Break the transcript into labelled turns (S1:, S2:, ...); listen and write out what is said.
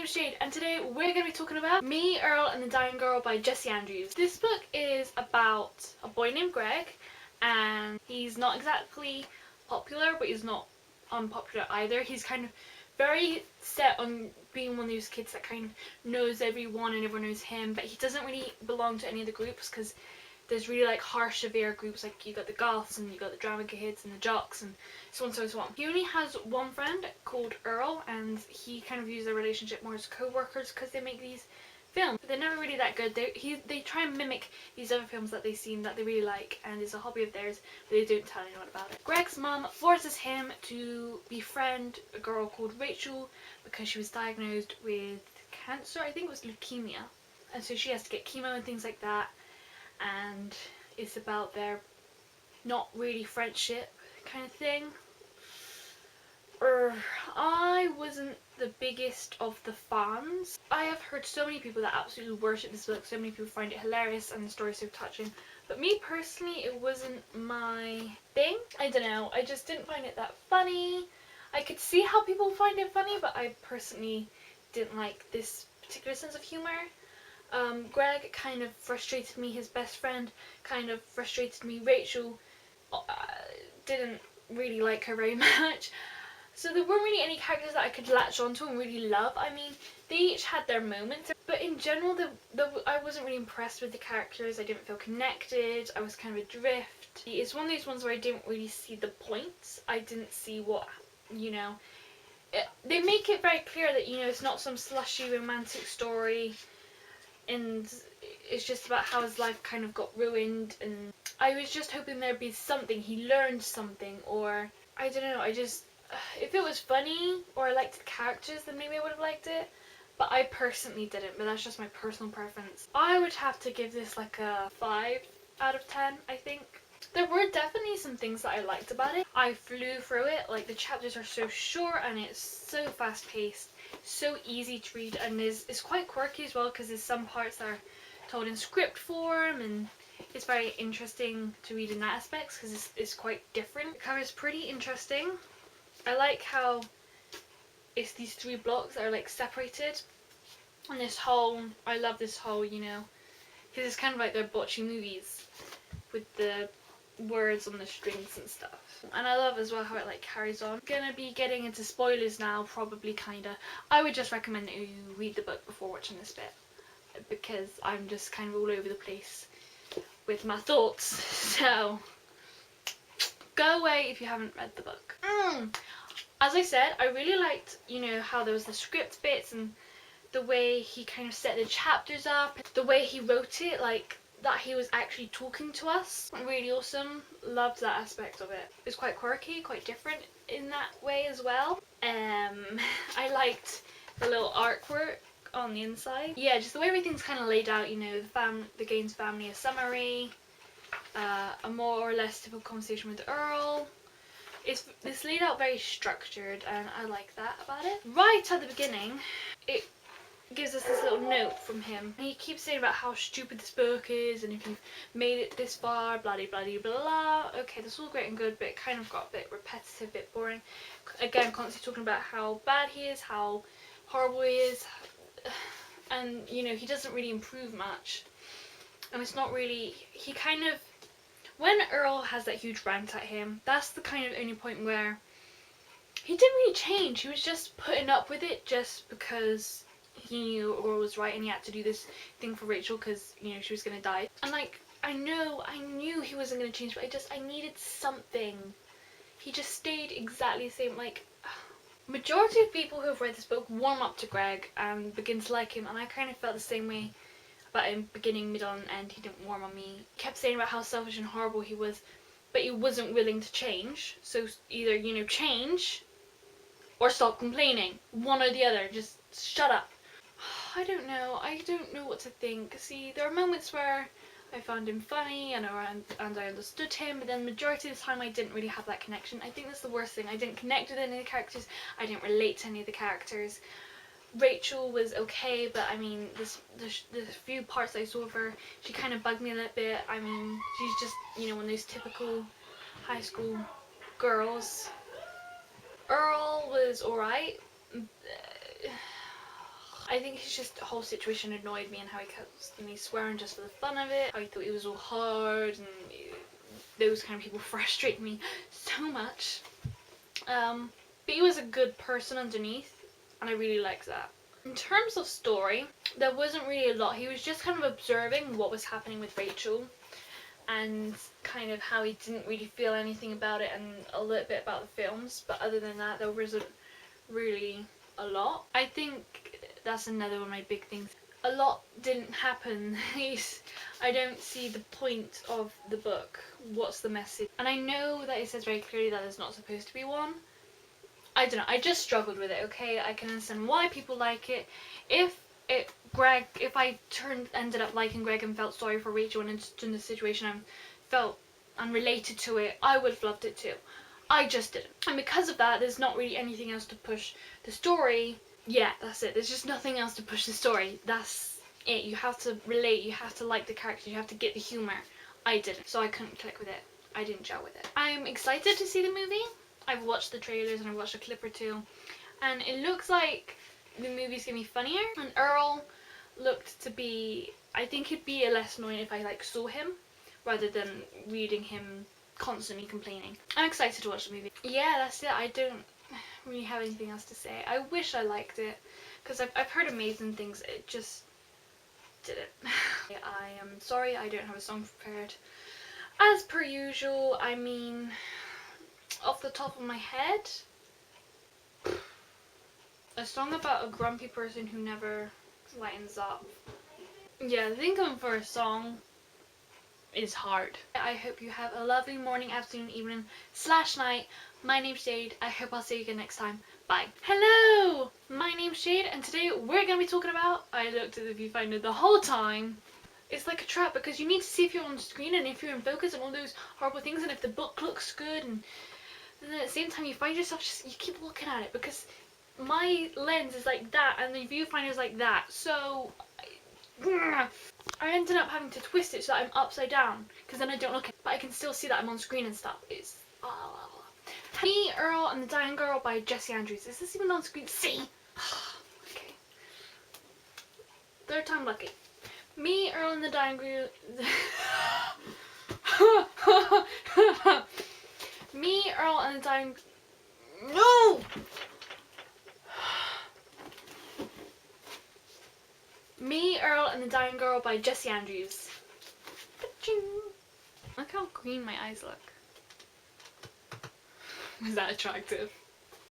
S1: name's Jade and today we're going to be talking about Me, Earl and the Dying Girl by Jesse Andrews. This book is about a boy named Greg, and he's not exactly popular but he's not unpopular either. He's kind of very set on being one of those kids that kind of knows everyone and everyone knows him, but he doesn't really belong to any of the groups because there's really like harsh, severe groups, like you got the goths and you got the drama kids and the jocks and so on and so on. He only has one friend called Earl, and he kind of views their relationship more as co-workers because they make these films. But they're never really that good. They try and mimic these other films that they've seen that they really like, and it's a hobby of theirs, but they don't tell anyone about it. Greg's mum forces him to befriend a girl called Rachel because she was diagnosed with cancer. I think it was leukemia, and so she has to get chemo and things like that. And it's about their not really friendship kind of thing. I wasn't the biggest of the fans. I have heard so many people that absolutely worship this book, so many people find it hilarious and the story so touching, but me personally it wasn't my thing. I don't know, I just didn't find it that funny. I could see how people find it funny, but I personally didn't like this particular sense of humor. Greg kind of frustrated me, his best friend kind of frustrated me, Rachel didn't really like her very much. So there weren't really any characters that I could latch onto and really love. I mean, they each had their moments, but in general I wasn't really impressed with the characters. I didn't feel connected, I was kind of adrift. It's one of those ones where I didn't really see the points. I didn't see what, you know, they make it very clear that, you know, it's not some slushy romantic story and it's just about how his life kind of got ruined, and I was just hoping there'd be something, he learned something, or I don't know, I just, if it was funny or I liked the characters then maybe I would have liked it, but I personally didn't. But that's just my personal preference. I would have to give this like a 5 out of 10, I think. There were definitely some things that I liked about it. I flew through it, like the chapters are so short and it's so fast paced, so easy to read, and it's quite quirky as well because there's some parts that are told in script form, and it's very interesting to read in that aspect because it's quite different. The cover is pretty interesting. I like how it's these 3 blocks that are like separated, and this whole, I love this whole, you know, because it's kind of like they're botchy movies with the words on the strings and stuff. And I love as well how it like carries on. I'm gonna be getting into spoilers now, probably, kinda. I would just recommend that you read the book before watching this bit, because I'm just kind of all over the place with my thoughts. So go away if you haven't read the book. As I said, I really liked, you know, how there was the script bits and the way he kind of set the chapters up, the way he wrote it, like that he was actually talking to us. Really awesome. Loved that aspect of it. It was quite quirky, quite different in that way as well. I liked the little artwork on the inside. Yeah, just the way everything's kind of laid out, you know, the Gaines family, a summary, a more or less typical conversation with Earl. It's laid out very structured, and I like that about it. Right at the beginning, it gives us this little note from him. He keeps saying about how stupid this book is, and if you've made it this far, blah blah blah blah. Okay, that's all great and good, but it kind of got a bit repetitive, a bit boring. Again, constantly talking about how bad he is, how horrible he is, and you know, he doesn't really improve much. And it's not really, he kind of, when Earl has that huge rant at him, that's the kind of only point where he didn't really change. He was just putting up with it just because he knew Earl was right and he had to do this thing for Rachel because, you know, she was going to die. And like, I knew he wasn't going to change, but I needed something. He just stayed exactly the same. Like, majority of people who have read this book warm up to Greg and begin to like him, and I kind of felt the same way about him, beginning, middle and end. He didn't warm on me. He kept saying about how selfish and horrible he was, but he wasn't willing to change. So either, you know, change or stop complaining. One or the other. Just shut up. I don't know what to think. See, there are moments where I found him funny and I understood him, but then the majority of the time I didn't really have that connection. I think that's the worst thing. I didn't connect with any of the characters. I didn't relate to any of the characters. Rachel was okay, but I mean, the few parts I saw of her, she kind of bugged me a little bit. I mean, she's just, you know, one of those typical high school girls. Earl was alright. I think it's just the whole situation annoyed me, and how he kept, you know, swearing just for the fun of it. How he thought it was all hard, and those kind of people frustrate me so much. But he was a good person underneath, and I really liked that. In terms of story, there wasn't really a lot. He was just kind of observing what was happening with Rachel, and kind of how he didn't really feel anything about it, and a little bit about the films. But other than that, there wasn't really a lot. I think that's another one of my big things. A lot didn't happen. I don't see the point of the book. What's the message? And I know that it says very clearly that there's not supposed to be one. I don't know. I just struggled with it. Okay, I can understand why people like it. If I ended up liking Greg and felt sorry for Rachel and in the situation and felt unrelated to it, I would have loved it too. I just didn't. And because of that, there's not really anything else to push the story. Yeah, that's it. There's just nothing else to push the story. That's it. You have to relate. You have to like the characters. You have to get the humor. I didn't. So I couldn't click with it. I didn't gel with it. I'm excited to see the movie. I've watched the trailers and I've watched a clip or two. And it looks like the movie's going to be funnier. And Earl looked to be... I think it'd be less annoying if I like saw him rather than reading him constantly complaining. I'm excited to watch the movie. Yeah, that's it. I don't really have anything else to say. I wish I liked it because I've heard amazing things. It just didn't. I am sorry I don't have a song prepared. As per usual, I mean, off the top of my head, a song about a grumpy person who never lightens up. Yeah, thinking for a song is hard. I hope you have a lovely morning, afternoon, evening / night. My name's Jade. I hope I'll see you again next time. Bye. Hello! My name's Jade, and today we're going to be talking about... I looked at the viewfinder the whole time. It's like a trap because you need to see if you're on screen and if you're in focus and all those horrible things, and if the book looks good, and then at the same time you find yourself just... you keep looking at it because my lens is like that and the viewfinder is like that, so... I ended up having to twist it so that I'm upside down because then I don't look at it, but I can still see that I'm on screen and stuff. It's Me, Earl and the Dying Girl by Jesse Andrews. Is this even on screen? See? Okay. Third time lucky. Me, Earl and the Dying Girl. Me, Earl and the Dying... No! Me, Earl and the Dying Girl by Jesse Andrews. Look how green my eyes look. Was that attractive?